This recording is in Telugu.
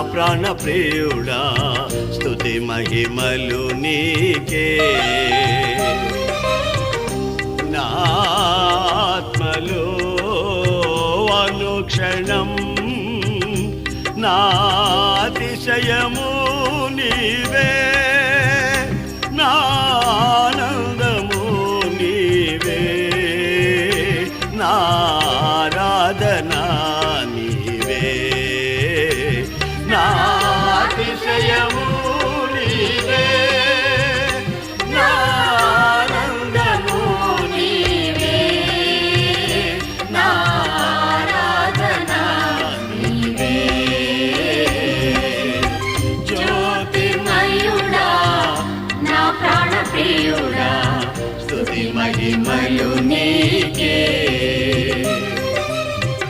ప్రాణ ప్రియుడా స్తుతి మహిమలు నీకే నా ఆత్మలో అనుక్షణం నా అతిశయము నీవే నా ఆనందము నీవే నా ఆరాధనా